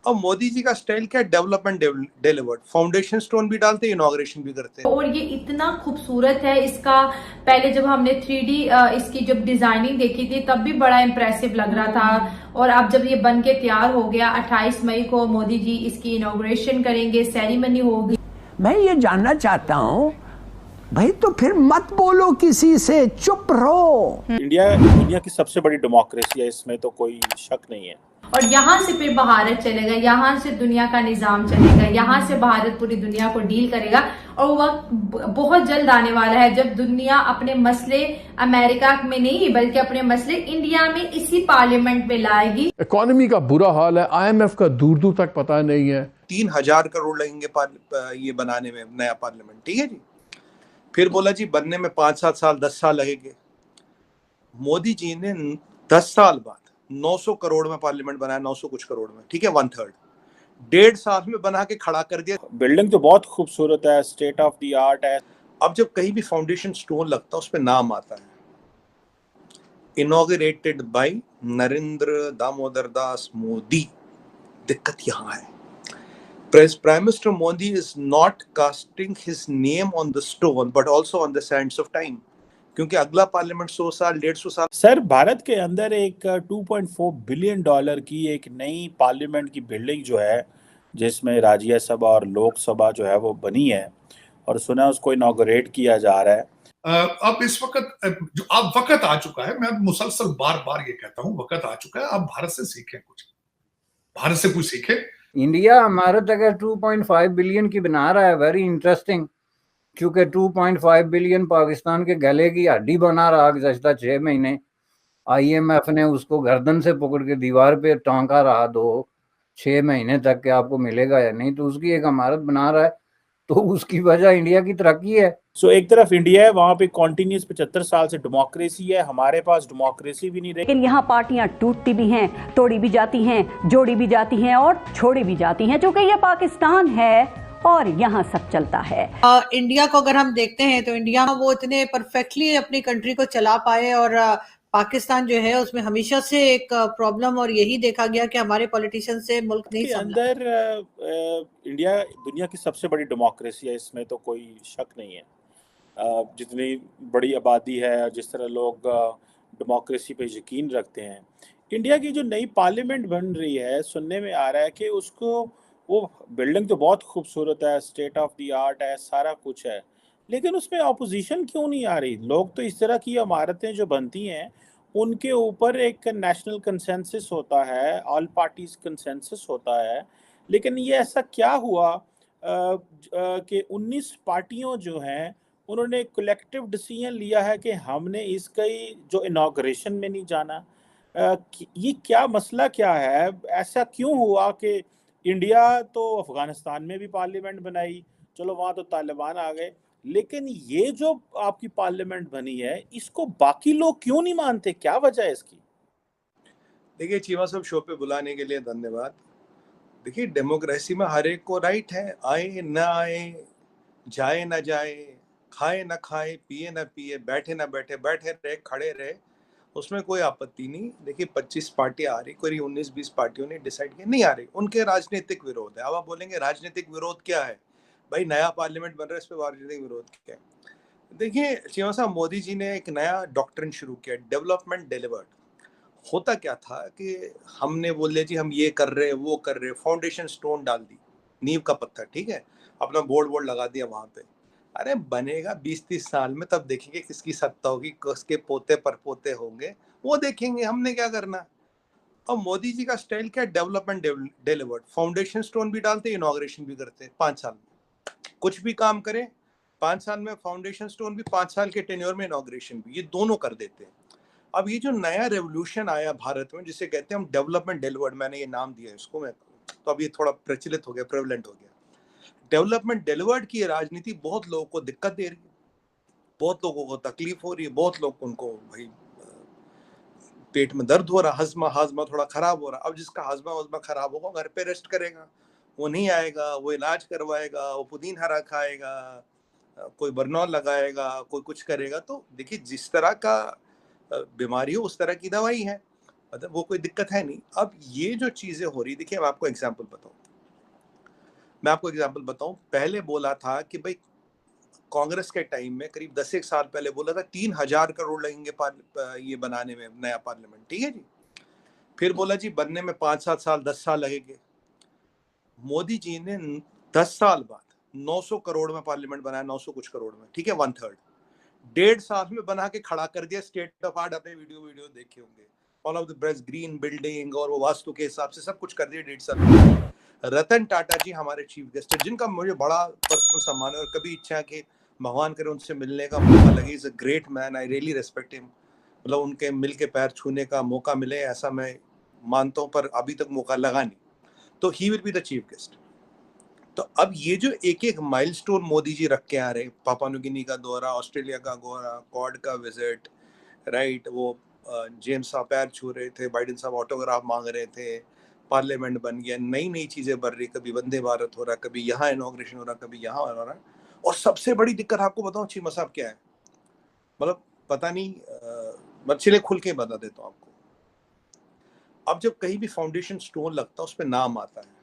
और मोदी जी का स्टाइल क्या, डेवलपमेंट डिलीवर्ड, फाउंडेशन स्टोन भी डालते हैं, इनॉग्रेशन भी करते हैं। और ये इतना खूबसूरत है इसका। पहले जब हमने 3D इसकी जब डिजाइनिंग देखी थी तब भी बड़ा इम्प्रेसिव लग रहा था, और अब जब ये बन के तैयार हो गया, 28 मई को मोदी जी इसकी इनॉग्रेशन करेंगे, सेरेमनी होगी। मैं ये जानना चाहता हूँ भाई, तो फिर मत बोलो किसी से, चुप रहो। इंडिया दुनिया की सबसे बड़ी डेमोक्रेसी है, इसमें तो कोई शक नहीं है। और यहाँ से फिर भारत चलेगा, यहाँ से दुनिया का निजाम चलेगा, यहाँ से भारत पूरी दुनिया को डील करेगा। और वक्त बहुत जल्द आने वाला है जब दुनिया अपने मसले अमेरिका में नहीं बल्कि अपने मसले इंडिया में इसी पार्लियामेंट में लाएगी। इकोनॉमी का बुरा हाल है, IMF का दूर दूर तक पता नहीं है। 3000 करोड़ लगेंगे ये बनाने में नया पार्लियामेंट, ठीक है जी। फिर बोला जी बनने में 5-7 साल 10 साल लगेंगे। मोदी जी ने 10 साल बाद 900 करोड़ में पार्लियामेंट बनाया, 900 कुछ करोड़ में, ठीक है, 1/3 1.5 साल में बना के खड़ा कर दिया। बिल्डिंग तो बहुत खूबसूरत है, स्टेट ऑफ द आर्ट है। अब जब कहीं भी फाउंडेशन स्टोन लगता है उस पर नाम आता है, इनॉग्रेटेड बाय नरेंद्र दामोदर दास मोदी। दिक्कत यहाँ है, Prime Minister Modi is not casting his name on the stone but also on the sands of time, क्योंकि अगला पार्लियामेंट 100 साल 150 साल। सर, भारत के अंदर एक 2.4 बिलियन डॉलर की एक नई पार्लियामेंट की बिल्डिंग जो है, जिसमें राज्यसभा और लोकसभा जो है वो बनी है, और सुना उसको इनॉग्रेट किया जा रहा है। अब इस वक्त जो अब वक्त आ चुका है, मैं मुसलसल बार बार ये कहता हूं, वक्त आ चुका है, अब भारत से सीखें, कुछ भारत से कुछ सीखें। इंडिया भारत अगर 2.5 बिलियन की बना रहा है, वेरी इंटरेस्टिंग, क्योंकि 2.5 बिलियन पाकिस्तान के गले की हड्डी बना रहा गुज़श्ता 6 महीने। IMF ने उसको गर्दन से पकड़ के दीवार पे टांका रहा 6 महीने तक कि आपको मिलेगा या नहीं, तो उसकी एक इमारत बना रहा है, तो उसकी वजह इंडिया की तरक्की है। सो एक तरफ इंडिया है, वहां पे कॉन्टिन्यूस 75 साल से डेमोक्रेसी है, हमारे पास डेमोक्रेसी भी नहीं रही। लेकिन यहाँ पार्टियां टूटती भी हैं, तोड़ी भी जाती हैं, जोड़ी भी जाती हैं और छोड़ी भी जाती हैं, क्योंकि ये पाकिस्तान है और यहाँ सब चलता है। इंडिया को अगर हम देखते हैं तो इंडिया में वो इतने परफेक्टली अपनी कंट्री को चला पाए, और पाकिस्तान जो है उसमें हमेशा से एक प्रॉब्लम और यही देखा गया कि हमारे पॉलिटिशियन से मुल्क नहीं संभला। अंदर इंडिया दुनिया की सबसे बड़ी डेमोक्रेसी है, इसमें तो कोई शक नहीं है। जितनी बड़ी आबादी है, जिस तरह लोग डेमोक्रेसी पे यकीन रखते हैं, इंडिया की जो नई पार्लियामेंट बन रही है, सुनने में आ रहा है कि उसको, वो बिल्डिंग तो बहुत खूबसूरत है, स्टेट ऑफ द आर्ट है, सारा कुछ है, लेकिन उसमें ऑपोजिशन क्यों नहीं आ रही? लोग तो इस तरह की इमारतें जो बनती हैं उनके ऊपर एक नेशनल कंसेंसस होता है, ऑल पार्टीज कंसेंसस होता है, लेकिन ये ऐसा क्या हुआ कि 19 पार्टियों जो हैं उन्होंने कलेक्टिव डिसीजन लिया है कि हमने इसकी जो इनॉग्रेशन में नहीं जाना। ये क्या मसला क्या है? ऐसा क्यों हुआ कि इंडिया तो अफगानिस्तान में भी पार्लियामेंट बनाई, चलो वहाँ तो तालिबान आ गए, लेकिन ये जो आपकी पार्लियामेंट बनी है इसको बाकी लोग क्यों नहीं मानते? क्या वजह है इसकी? देखिए चीमा साहब, शो पे बुलाने के लिए धन्यवाद। देखिए डेमोक्रेसी में हर एक को राइट है, आए न आए, जाए न जाए, खाए न खाए, पिए न पिए, बैठे न बैठे, बैठे रहे खड़े रहे, उसमें कोई आपत्ति नहीं। देखिए 25 पार्टियां आ रही, कोई 19-20 पार्टियों ने डिसाइड किया नहीं आ रही, उनके राजनीतिक विरोध है। अब आप बोलेंगे राजनीतिक विरोध क्या है भाई, नया पार्लियामेंट बन रहा है, इस पर राजनीतिक विरोध क्या है? देखिए चीमा साहब, मोदी जी ने एक नया डॉक्ट्रिन शुरू किया, डेवलपमेंट डिलीवर्ड। होता क्या था कि हमने बोले जी हम ये कर रहे वो कर रहे, फाउंडेशन स्टोन डाल दी, नींव का पत्थर, ठीक है, अपना बोर्ड लगा दिया वहां पे। अरे बनेगा 20-30 साल में, तब देखेंगे किसकी सत्ता होगी, किसके पोते परपोते होंगे, वो देखेंगे, हमने क्या करना। और मोदी जी का स्टाइल क्या, डेवलपमेंट डिलीवर्ड, फाउंडेशन स्टोन भी डालते, इनॉग्रेशन भी करते हैं 5 साल में। कुछ भी काम करें 5 साल में, फाउंडेशन स्टोन भी 5 साल के टेन्योर में, इनॉग्रेशन भी, ये दोनों कर देते हैं। अब ये जो नया रेवोल्यूशन आया भारत में, जिसे कहते हैं हम डेवलपमेंट डिलीवर्ड, मैंने ये नाम दिया है इसको, मैं तो अब ये थोड़ा प्रचलित हो गया, प्रेवलेंट हो गया। डेवलपमेंट डिलीवर्ड की राजनीति बहुत लोगों को दिक्कत दे रही है, बहुत लोगों को तकलीफ हो रही है, बहुत लोग उनको भाई पेट में दर्द हो रहा, हाजमा थोड़ा खराब हो रहा। अब जिसका हाजमा खराब होगा घर पे रेस्ट करेगा, वो नहीं आएगा, वो इलाज करवाएगा, वो पुदीन हरा खाएगा, कोई बरनौल लगाएगा, कोई कुछ करेगा। तो देखिए जिस तरह का बीमारी हो उस तरह की दवाई है। मतलब वो कोई दिक्कत है नहीं। अब ये जो चीजें हो रही, देखिए मैं आपको एग्जांपल बताऊं, पहले बोला था कि भाई कांग्रेस के टाइम में करीब 10 एक साल पहले बोला था 3,000 करोड़ लगेंगे ये बनाने में नया पार्लियामेंट, ठीक है जी। फिर बोला जी बनने में 5-7 साल 10 साल लगेंगे। मोदी जी ने 10 साल बाद 900 करोड़ में पार्लियामेंट बनाया, 900 कुछ करोड़ में, ठीक है, 1/3। 1.5 साल में बना के खड़ा कर दिया, स्टेट ऑफ आर्ट, अपने वीडियो देखे होंगे, all of the best green building और वो वास्तु के हिसाब से सब कुछ कर दिया 1.5 साल में। रतन टाटा जी हमारे चीफ गेस्ट है, जिनका मुझे बड़ा पर्सनल सम्मान है और कभी इच्छा है कि भगवान करे उनसे मिलने का मौका लगे। Is a great man, I really respect him. मतलब उनके मिल के पैर छूने का मौका मिले ऐसा मैं मानता हूँ, पर अभी तक मौका लगा नहीं। तो he will be the chief guest. तो अब ये जो एक एक माइलस्टोन मोदी जी रख के आ रहे, पापा न्यू गिनी का दौरा, ऑस्ट्रेलिया का दौरा, क्वाड का विजिट, राइट, वो जेम्स साहब पैर छू रहे थे, बाइडेन साहब ऑटोग्राफ मांग रहे थे, पार्लियामेंट बन गया, नई नई चीजें बन रही, कभी वंदे भारत हो रहा, कभी यहाँ इनॉग्रेशन हो रहा, कभी यहाँ हो रहा। और सबसे बड़ी दिक्कत आपको बताऊं चीमा साहब क्या है, मतलब पता नहीं, मैं चले खुल के बता देता हूँ आपको। अब जब कहीं भी फाउंडेशन स्टोन लगता है उस पर नाम आता है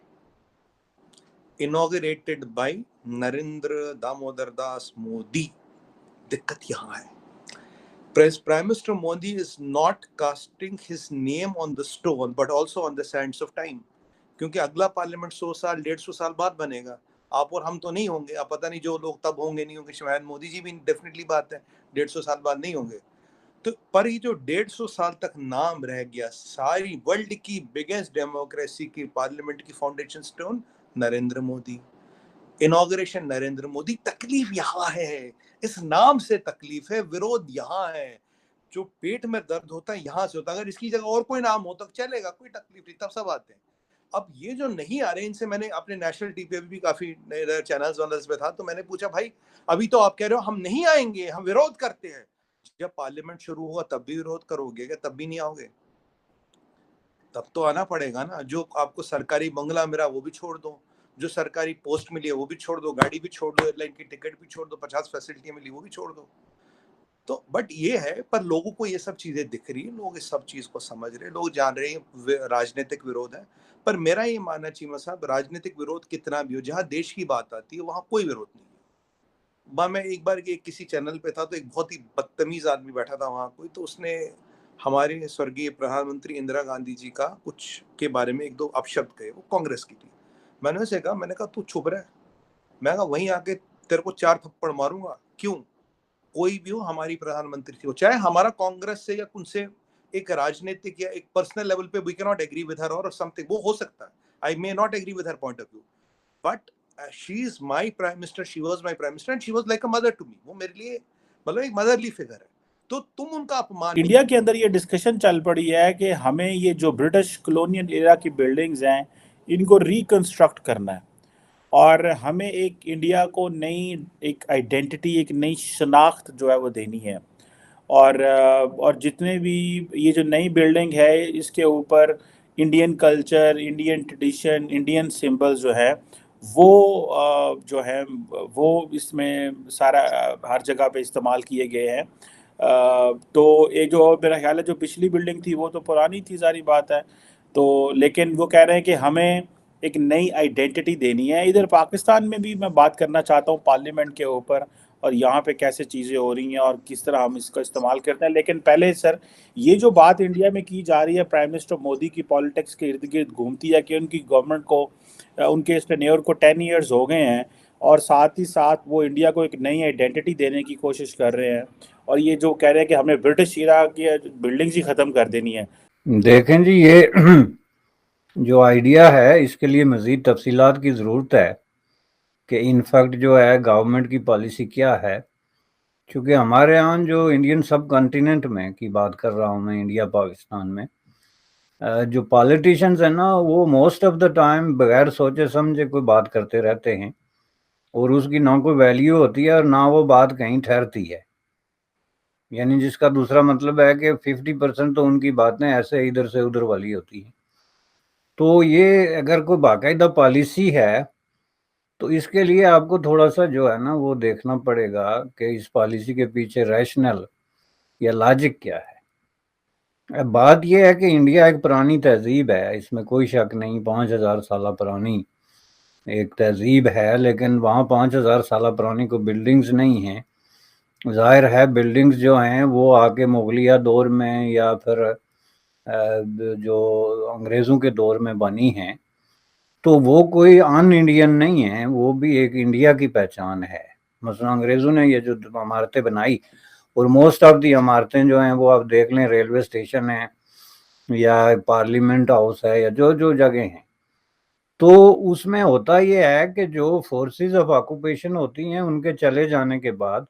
इनॉग्रेटेड बाय नरेंद्र दामोदर दास मोदी। दिक्कत यहाँ है, Prime Minister Modi is not casting his name on the stone but also on the sands of time, क्योंकि अगला पार्लियामेंट 100 साल 150 साल बाद बनेगा। आप और हम तो नहीं होंगे, अब पता नहीं जो लोग तब होंगे नहीं होंगे, शायद मोदी जी भी डेफिनेटली बात है 150 साल बाद नहीं होंगे। तो पर ये जो 150 साल तक नाम रह गया, सारी वर्ल्ड की बिगेस्ट डेमोक्रेसी की पार्लियामेंट की foundation stone Narendra Modi, inauguration Narendra Modi. तकलीफ यहाँ है, इस नाम से तकलीफ है, विरोध यहाँ है। जो पेट में दर्द होता है यहाँ से होता है। अगर इसकी जगह और कोई नाम हो तो चलेगा, कोई तकलीफ नहीं, तब सब आते हैं। अब ये जो नहीं आ रहे, इनसे मैंने अपने नेशनल टीवी भी काफी चैनल्स वानल्स पे था, तो मैंने पूछा भाई अभी तो आप कह रहे हो हम नहीं आएंगे, हम विरोध करते हैं, जब पार्लियामेंट शुरू होगा तब भी विरोध करोगे क्या? तब भी नहीं आओगे? तब तो आना पड़ेगा ना। जो आपको सरकारी बंगला मिला वो भी छोड़ दो, जो सरकारी पोस्ट मिली है वो भी छोड़ दो, गाड़ी भी छोड़ दो, एयरलाइन की टिकट भी छोड़ दो, 50 फैसिलिटियां मिली वो भी छोड़ दो। तो बट ये है, पर लोगों को ये सब चीजें दिख रही है, लोग इस सब चीज को समझ रहे हैं, लोग जान रहे हैं राजनीतिक विरोध है। पर मेरा ये मानना चीमा साहब, राजनीतिक विरोध कितना भी हो, जहाँ देश की बात आती है वहां कोई विरोध नहीं है। मैं एक बार किसी चैनल पे था, तो एक बहुत ही बदतमीज आदमी बैठा था वहां कोई, तो उसने हमारे स्वर्गीय प्रधानमंत्री इंदिरा गांधी जी का कुछ के बारे में एक दो अपशब्द कहे, वो कांग्रेस की थी। मैंने उसे कहा, मैंने कहा तू चुप रह, मैं कहा वहीं आके तेरे को 4 थप्पड़ मारूंगा। क्यों? कोई भी हो, हमारी प्रधानमंत्री थी वो, चाहे हमारा कांग्रेस से या उनसे एक राजनीतिक या एक पर्सनल लेवल पे we can not agree with her और समथिंग, वो हो सकता है, I may not agree with her point of view, but she is my prime minister, she was my prime minister and she was like a mother to me. वो मेरे लिए मतलब एक मदरली फिगर है। तो तुम उनका अपमान, इंडिया के अंदर ये डिस्कशन चल पड़ी है कि हमें ये जो ब्रिटिश कॉलोनियल एरा की बिल्डिंग्स हैं इनको रिकंस्ट्रक्ट करना है और हमें एक इंडिया को नई एक आइडेंटिटी, एक नई शनाख्त जो है वो देनी है। और जितने भी ये जो नई बिल्डिंग है इसके ऊपर Indian culture, Indian tradition, Indian symbols जो है वो जो है वो इसमें सारा हर जगह पे इस्तेमाल किए गए हैं। तो ये जो मेरा ख्याल है जो पिछली बिल्डिंग थी वो तो पुरानी थी, सारी बात है। तो लेकिन वो कह रहे हैं कि हमें एक नई आइडेंटिटी देनी है। इधर पाकिस्तान में भी मैं बात करना चाहता हूँ पार्लियामेंट के ऊपर और यहाँ पे कैसे चीज़ें हो रही हैं और किस तरह हम इसका इस्तेमाल करते हैं। लेकिन पहले सर, ये जो बात इंडिया में की जा रही है, प्राइम मिनिस्टर मोदी की पॉलिटिक्स के इर्द गिर्द घूमती है कि उनकी गवर्नमेंट को, उनके इस टेन्योर को 10 ईयर्स हो गए हैं और साथ ही साथ वो इंडिया को एक नई आइडेंटिटी देने की कोशिश कर रहे हैं और ये जो कह रहे हैं कि हमें ब्रिटिश इरा की बिल्डिंग्स ही ख़त्म कर देनी है। देखें जी, ये जो आइडिया है इसके लिए मज़ीद तफसीलात की ज़रूरत है कि इनफैक्ट जो है गवर्नमेंट की पॉलिसी क्या है, क्योंकि हमारे यहाँ जो इंडियन सब कॉन्टिनेंट में की बात कर रहा हूँ मैं, इंडिया पाकिस्तान में जो पॉलिटिशियंस हैं ना, वो मोस्ट ऑफ द टाइम बगैर सोचे समझे कोई बात करते रहते हैं और उसकी ना कोई वैल्यू होती है और ना वो बात कहीं ठहरती है। यानी जिसका दूसरा मतलब है कि 50% तो उनकी बातें ऐसे इधर से उधर वाली होती हैं। तो ये अगर कोई बाकायदा पॉलिसी है तो इसके लिए आपको थोड़ा सा जो है ना वो देखना पड़ेगा कि इस पॉलिसी के पीछे रैशनल या लॉजिक क्या है। बात यह है कि इंडिया एक पुरानी तहजीब है, इसमें कोई शक नहीं, 5000 साल पुरानी एक तहजीब है, लेकिन वहाँ 5000 साल पुरानी कोई बिल्डिंग्स नहीं हैं। जाहिर है बिल्डिंग्स जो हैं वो आके मुगलिया दौर में या फिर जो अंग्रेज़ों के दौर में बनी हैं, तो वो कोई अन इंडियन नहीं है, वो भी एक इंडिया की पहचान है। मसलन अंग्रेज़ों ने ये जो इमारतें बनाई, और मोस्ट ऑफ दी इमारतें जो हैं वो आप देख लें, रेलवे स्टेशन है या पार्लियामेंट हाउस है या जो जो जगह हैं, तो उसमें होता ये है कि जो फोर्सेस ऑफ ऑक्यूपेशन होती हैं उनके चले जाने के बाद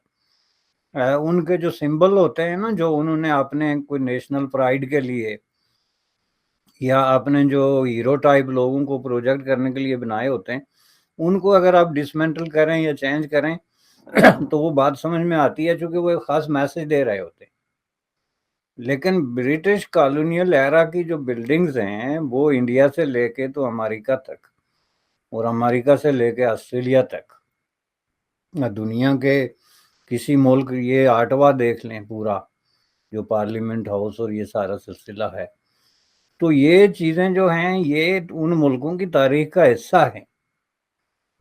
उनके जो सिंबल होते हैं ना, जो उन्होंने अपने कोई नेशनल प्राइड के लिए या अपने जो हीरो टाइप लोगों को प्रोजेक्ट करने के लिए बनाए होते हैं, उनको अगर आप डिसमेंटल करें या चेंज करें तो वो बात समझ में आती है, क्योंकि वो एक खास मैसेज दे रहे होते हैं। लेकिन ब्रिटिश कॉलोनियल एरा की जो बिल्डिंग्स हैं वो इंडिया से लेके तो अमेरिका तक और अमेरिका से लेके ऑस्ट्रेलिया तक, दुनिया के किसी मुल्क, ये 8वां देख लें पूरा, जो पार्लियामेंट हाउस और ये सारा सिलसिला है, तो ये चीज़ें जो हैं ये उन मुल्कों की तारीख का हिस्सा है।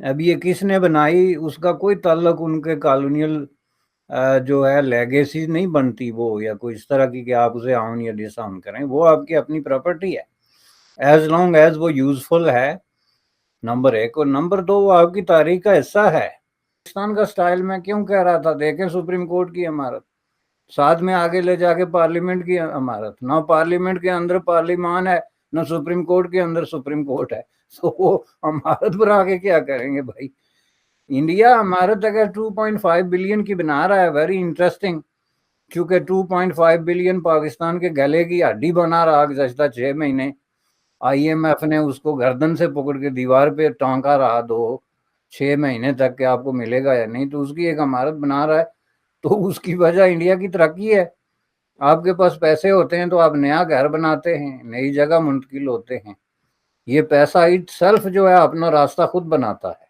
अब ये किसने बनाई उसका कोई ताल्लुक उनके कॉलोनियल जो है लेगेसी नहीं बनती वो, या कोई इस तरह की कि आप उसे ऑन या डिसऑन करें, वो आपकी अपनी प्रॉपर्टी है एज लॉन्ग एज वो यूजफुल है, नंबर 1। और नंबर 2 वो आपकी तारीख का हिस्सा है। पाकिस्तान का स्टाइल में क्यों कह रहा था, देखें सुप्रीम कोर्ट की इमारत, साथ में आगे ले जाके पार्लियामेंट की इमारत, ना पार्लियामेंट के अंदर पार्लियामान है, ना सुप्रीम कोर्ट के अंदर सुप्रीम कोर्ट है, तो वो इमारत बना के क्या करेंगे भाई। इंडिया इमारत अगर 2.5 बिलियन की बना रहा है, वेरी इंटरेस्टिंग, क्योंकि 2.5 बिलियन पाकिस्तान के गले की हड्डी बना रहा गुज़श्ता 6 महीने। IMF ने उसको गर्दन से पकड़ के दीवार पे टांका रहा 6 महीने तक कि आपको मिलेगा या नहीं, तो उसकी एक इमारत बना रहा है। तो उसकी वजह इंडिया की तरक्की है। आपके पास पैसे होते हैं तो आप नया घर बनाते हैं, नई जगह मुंतकिल होते हैं, ये पैसा इट सेल्फ जो है अपना रास्ता खुद बनाता है।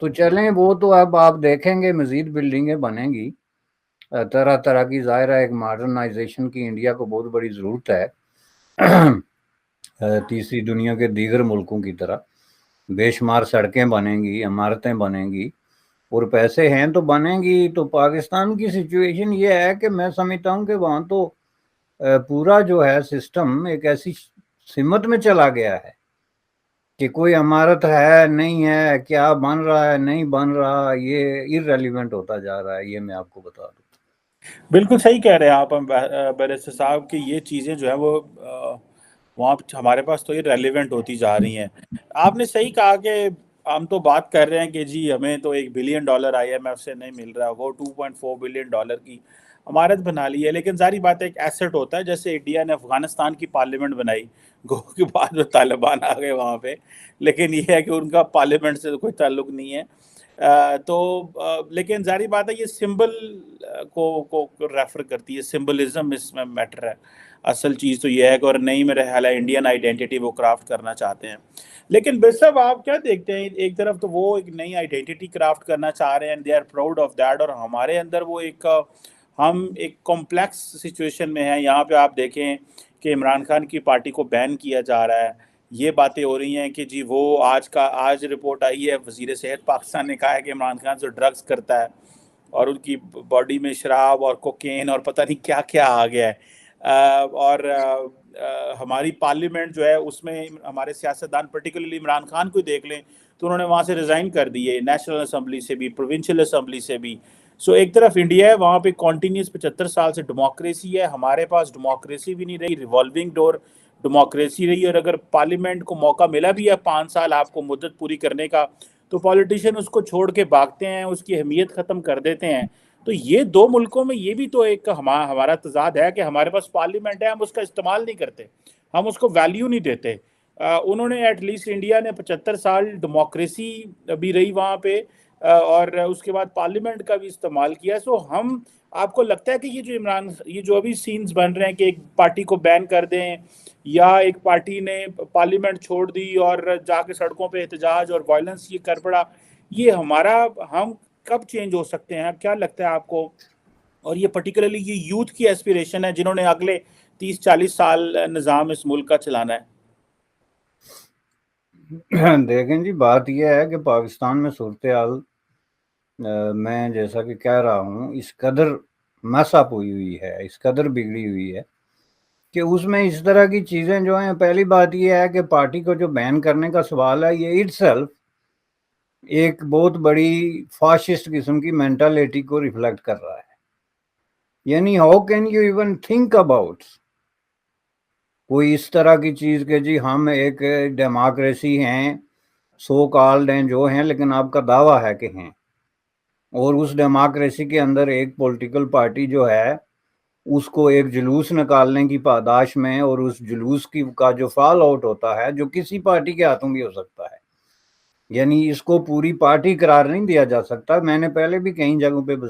तो चलें, वो तो अब आप देखेंगे मजीद बिल्डिंगें बनेंगी तरह तरह की। ज़ाहिर है एक मॉडर्नाइजेशन की इंडिया को बहुत बड़ी ज़रूरत है, तीसरी दुनिया के दीगर मुल्कों की तरह बेशुमार सड़कें बनेंगी, इमारतें बनेंगी, और पैसे हैं तो बनेंगी। तो पाकिस्तान की सिचुएशन ये है कि मैं समझता हूँ कि वहाँ तो पूरा जो है सिस्टम एक ऐसी सिमत में चला गया है कि कोई इमारत है नहीं है, क्या बन रहा है नहीं बन रहा, ये इररेलेवेंट होता जा रहा है। ये मैं आपको बता दूँ। बिल्कुल सही कह रहे हैं आप बैरिस्टर साहब कि ये चीज़ें जो है वो वहाँ हमारे पास तो ये रेलिवेंट होती जा रही हैं। आपने सही कहा कि हम तो बात कर रहे हैं कि जी हमें तो $1 बिलियन IMF से नहीं मिल रहा, वो $2.4 बिलियन की इमारत बना ली है। लेकिन सारी बात एक एसेट होता है, जैसे इंडिया ने अफगानिस्तान की पार्लियामेंट बनाई, गो के बाद में तालिबान आ गए वहाँ पे, लेकिन ये है कि उनका पार्लियामेंट से तो कोई ताल्लुक नहीं है। लेकिन जारी बात है ये सिंबल को रेफर करती है, सिंबलिज्म इसमें मैटर है। असल चीज़ तो ये है कि और नई मेरे ख्याल है इंडियन आइडेंटिटी वो क्राफ्ट करना चाहते हैं। लेकिन बिरसाब आप क्या देखते हैं, एक तरफ तो वो एक नई आइडेंटिटी क्राफ्ट करना चाह रहे हैं and they are proud of that, और हमारे अंदर वो हम एक कॉम्प्लेक्स सिचुएशन में हैं। यहाँ पे आप देखें कि इमरान खान की पार्टी को बैन किया जा रहा है, ये बातें हो रही हैं कि जी वो आज रिपोर्ट आई है, वज़ीर सेहत पाकिस्तान ने कहा है कि इमरान खान जो ड्रग्स करता है और उनकी बॉडी में शराब और कोकेन और पता नहीं क्या क्या आ गया है। हमारी पार्लियामेंट जो है उसमें हमारे सियासतदान पर्टिकुलरली इमरान खान को देख लें तो उन्होंने वहाँ से रिज़ाइन कर दिए, नेशनल असम्बली से भी, प्रोविंशियल असम्बली से भी। सो एक तरफ इंडिया है, वहाँ पे कॉन्टीन्यूस 75 साल से डेमोक्रेसी है, हमारे पास डेमोक्रेसी भी नहीं रही, रिवॉल्विंग डोर डेमोक्रेसी रही। और अगर पार्लियामेंट को मौका मिला भी है 5 साल आपको मुद्दत पूरी करने का, तो पॉलिटिशियन उसको छोड़ के भागते हैं, उसकी अहमियत ख़त्म कर देते हैं। तो ये दो मुल्कों में ये भी तो एक हमारा तजाद है कि हमारे पास पार्लियामेंट है, हम उसका इस्तेमाल नहीं करते, हम उसको वैल्यू नहीं देते। उन्होंने एटलीस्ट इंडिया ने 75 साल डेमोक्रेसी भी रही वहाँ पे, और उसके बाद पार्लियामेंट का भी इस्तेमाल किया। सो हम आपको लगता है कि ये जो अभी सीन्स बन रहे हैं कि एक पार्टी को बैन कर दें या एक पार्टी ने पार्लियामेंट छोड़ दी और जाके सड़कों पे एहतजाज और वायलेंस ये कर पड़ा, ये हम कब चेंज हो सकते हैं, क्या लगता है आपको? और ये पर्टिकुलरली ये यूथ की एस्पिरेशन है जिन्होंने अगले 30-40 साल निज़ाम इस मुल्क का चलाना है? देखें जी, बात यह है कि पाकिस्तान में सूरत हाल मैं जैसा कि कह रहा हूँ इस कदर मसअप हुई है, इस कदर बिगड़ी हुई है कि उसमें इस तरह की चीज़ें जो हैं, पहली बात यह है कि पार्टी को जो बैन करने का सवाल है, ये इटसेल्फ एक बहुत बड़ी फाशिस्ट किस्म की मेंटालिटी को रिफ्लेक्ट कर रहा है। यानी how can you even think about कोई इस तरह की चीज़ के जी हम एक डेमोक्रेसी हैं, सो कॉल्ड हैं जो हैं, लेकिन आपका दावा है कि हैं, और उस डेमोक्रेसी के अंदर एक पॉलिटिकल पार्टी जो है उसको एक जुलूस निकालने की पादाश में, और उस जुलूस की का जो फॉल आउट होता है, जो किसी पार्टी के हाथों भी हो सकता है, यानी इसको पूरी पार्टी करार नहीं दिया जा सकता। मैंने पहले भी कई जगहों पे